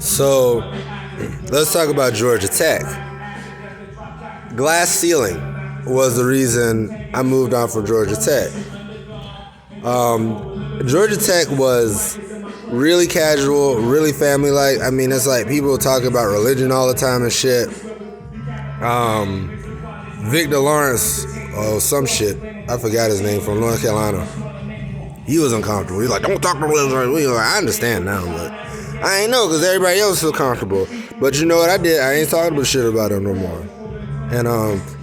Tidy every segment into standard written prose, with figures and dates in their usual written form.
So let's talk about Georgia Tech. Glass ceiling was the reason I moved on from Georgia Tech. Georgia Tech was really casual, really family-like. I mean, it's like people talk about religion all the time and shit. Victor Lawrence, some shit, I forgot his name, from North Carolina. He was uncomfortable. He's like, don't talk to religion. Like, I understand now, but I ain't know because everybody else feel comfortable. But you know what I did? I ain't talking about shit about him no more. And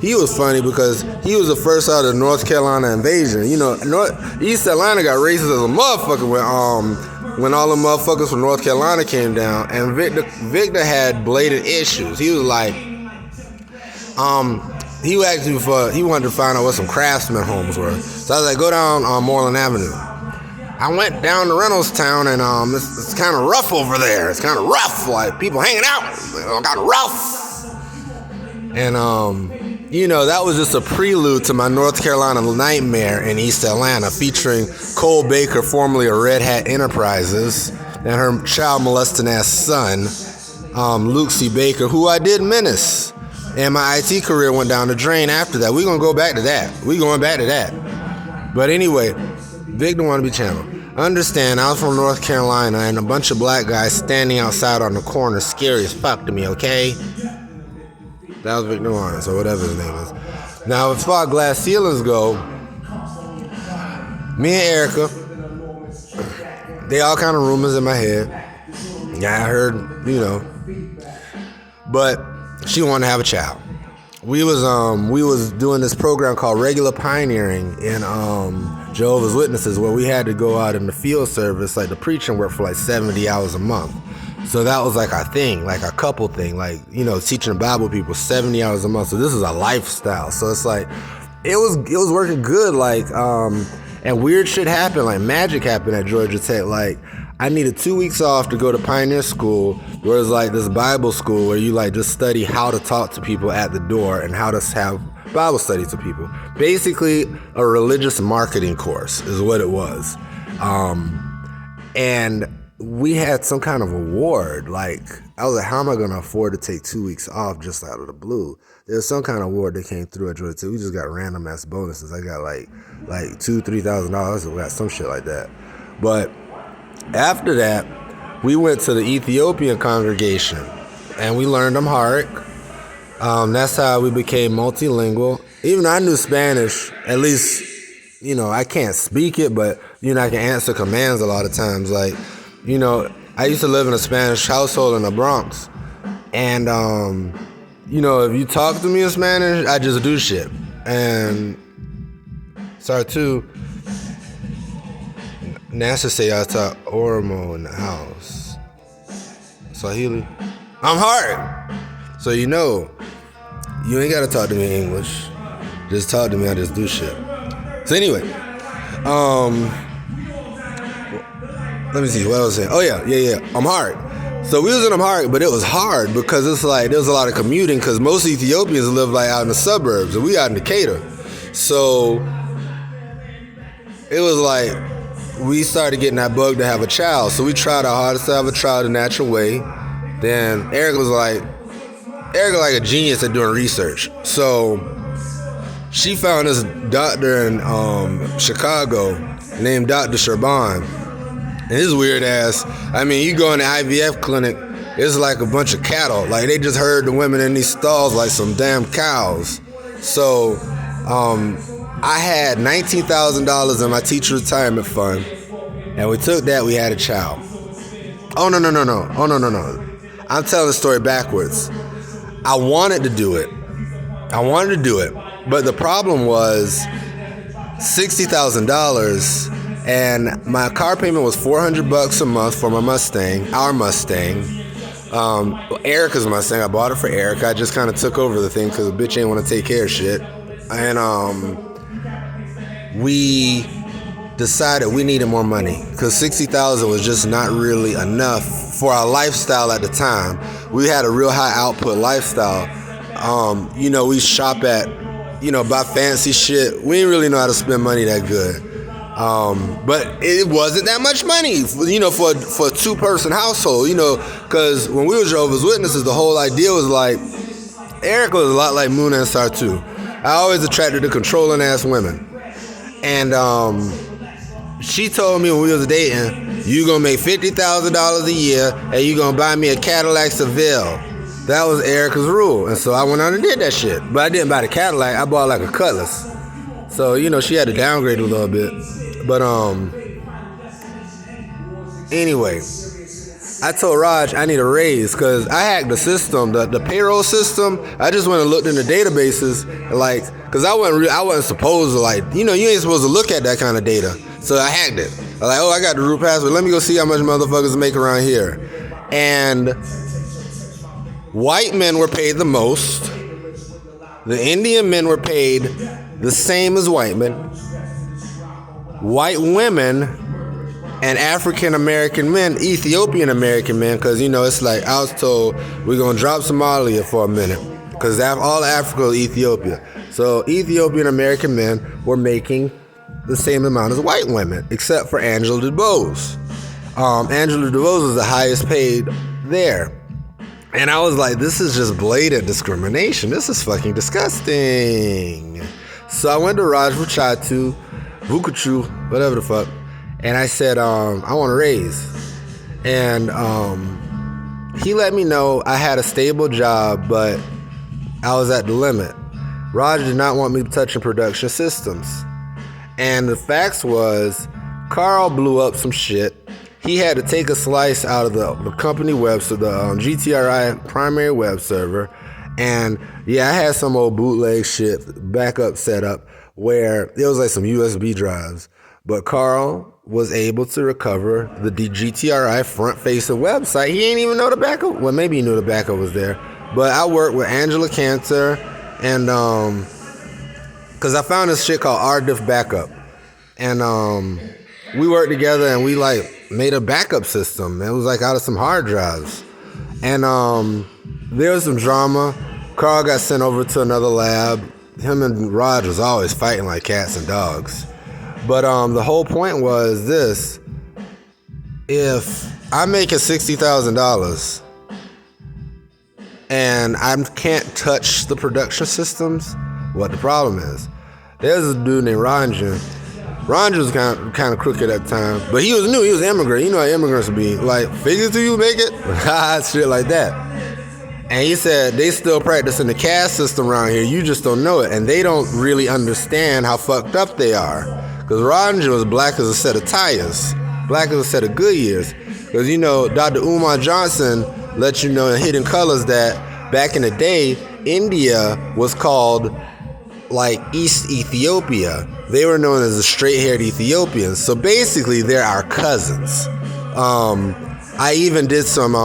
he was funny because he was the first out of the North Carolina invasion. You know, East Atlanta got racist as a motherfucker when all the motherfuckers from North Carolina came down. And Victor had blatant issues. He was like, he wanted to find out what some craftsman homes were. So I was like, go down Moreland Avenue. I went down to Reynoldstown, and it's kind of rough over there. It's kind of rough, like people hanging out. Kind of rough. And, that was just a prelude to my North Carolina nightmare in East Atlanta, featuring Cole Baker, formerly of Red Hat Enterprises, and her child molesting ass son, Luke C. Baker, who I did menace. And my IT career went down the drain after that. We're going to go back to that. But anyway, Victor wanted to be channeled. Understand, I was from North Carolina, and a bunch of black guys standing outside on the corner, scary as fuck to me, okay? That was Victor Lawrence, or whatever his name is. Now, as far as glass ceilings go, me and Erica, they all kind of rumors in my head. Yeah, I heard, but she wanted to have a child. We was doing this program called Regular Pioneering in Jehovah's Witnesses, where we had to go out in the field service, like the preaching work, for like 70 hours a month. So that was like our thing, like our couple thing, like, teaching the Bible people 70 hours a month. So this is a lifestyle. So it's like, it was working good. Like, and weird shit happened, like magic happened at Georgia Tech. Like, I needed 2 weeks off to go to Pioneer School, where it's like this Bible school where you like just study how to talk to people at the door and how to have Bible study to people. Basically, a religious marketing course is what it was. And we had some kind of award. Like, I was like, how am I going to afford to take 2 weeks off just out of the blue? There's some kind of award that came through at Georgia Tech. We just got random ass bonuses. I got like $2,000-$3,000. We got some shit like that. But after that, we went to the Ethiopian congregation and we learned Amharic. That's how we became multilingual. Even though I knew Spanish, at least, I can't speak it, but, I can answer commands a lot of times. Like, I used to live in a Spanish household in the Bronx. And, if you talk to me in Spanish, I just do shit. And NASA say I talk Oromo in the house. Swahili. I'm hard. So you ain't gotta talk to me in English. Just talk to me, I just do shit. So anyway, let me see what I was saying. Oh yeah. Amharic. So we was in Amharic, but it was hard because it's like there was a lot of commuting because most Ethiopians live like out in the suburbs and we out in Decatur. So it was like we started getting that bug to have a child. So we tried our hardest to have a child the natural way. Then Erica like a genius at doing research. So she found this doctor in Chicago named Dr. Sherban. And his weird ass, you go in the IVF clinic, it's like a bunch of cattle. Like, they just herd the women in these stalls like some damn cows. So, I had $19,000 in my teacher retirement fund, and we took that, we had a child. Oh, no. I'm telling the story backwards. I wanted to do it, but the problem was $60,000. And my car payment was $400 a month for my Mustang, our Mustang. Erica's Mustang, I bought it for Erica. I just kind of took over the thing because the bitch ain't want to take care of shit. And we decided we needed more money because $60,000 was just not really enough for our lifestyle at the time. We had a real high output lifestyle. We shop at, buy fancy shit. We didn't really know how to spend money that good. But it wasn't that much money, for a two-person household, because when we were Jehovah's Witnesses, the whole idea was like, Erica was a lot like Moon and Star too. I always attracted to controlling ass women. And she told me when we was dating, you gonna make $50,000 a year and you gonna buy me a Cadillac Seville. That was Erica's rule. And so I went on and did that shit. But I didn't buy the Cadillac, I bought like a Cutlass. So, she had to downgrade a little bit. But anyway, I told Raj I need a raise because I hacked the system, the payroll system. I just went and looked in the databases, because I wasn't supposed to, you ain't supposed to look at that kind of data. So I hacked it. I got the root password. Let me go see how much motherfuckers make around here. And white men were paid the most. The Indian men were paid the same as white men. White women and African American men, Ethiopian American men, because it's like I was told we're gonna drop Somalia for a minute, because all Africa is Ethiopia. So Ethiopian American men were making the same amount as white women, except for Angela DuBose. Angela DuBose is the highest paid there. And I was like, this is just blatant discrimination. This is fucking disgusting. So I went to Raj Vuchatu, whatever the fuck, and I said, I want a raise. And he let me know I had a stable job, but I was at the limit. Raj did not want me touching production systems. And the facts was, Carl blew up some shit. He had to take a slice out of the company web, so the GTRI primary web server. And yeah, I had some old bootleg shit, backup setup, where it was like some USB drives. But Carl was able to recover the GTRI front-facing website. He ain't even know the backup. Well, maybe he knew the backup was there. But I worked with Angela Cantor, and because I found this shit called RDiff Backup. And we worked together, and we made a backup system. It was out of some hard drives. And there was some drama. Carl got sent over to another lab. Him and Raj was always fighting like cats and dogs. But the whole point was this: if I'm making $60,000 and I can't touch the production systems, what the problem is? There's a dude named Ranjan. Ranjan was kind of crooked at the time, but he was new. He was an immigrant. You know how immigrants would be figure till you make it, shit like that. And he said they still practicing the caste system around here. You just don't know it, and they don't really understand how fucked up they are. Because Ranjan was black as a set of tires, black as a set of Goodyears. Because Dr. Umar Johnson let you know in Hidden Colors that back in the day, India was called East Ethiopia. They were known as the straight-haired Ethiopians. So basically, they're our cousins. I even did some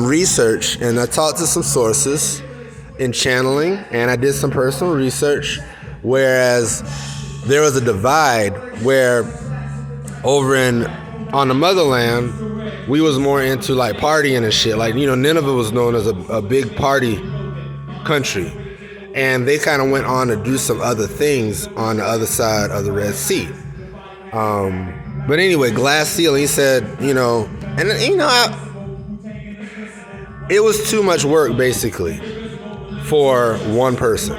research, and I talked to some sources in channeling, and I did some personal research, whereas there was a divide where over on the motherland, we was more into partying and shit. Nineveh was known as a big party country. And they kind of went on to do some other things on the other side of the Red Sea. But anyway, glass ceiling, he said, it was too much work, basically, for one person.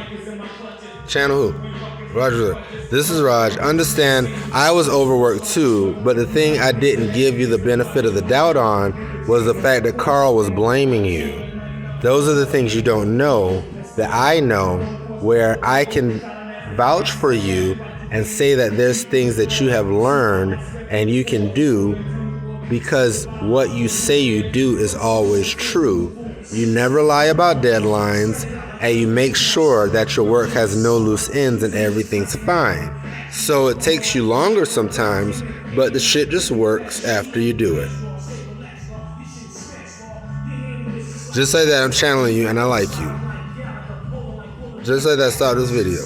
Channel who? Roger. This is Raj. Understand, I was overworked too, but the thing I didn't give you the benefit of the doubt on was the fact that Carl was blaming you. Those are the things you don't know that I know, where I can vouch for you and say that there's things that you have learned and you can do, because what you say you do is always true. You never lie about deadlines, and you make sure that your work has no loose ends and everything's fine. So it takes you longer sometimes, but the shit just works after you do it. Just say that I'm channeling you and I like you. Just like that, start this video.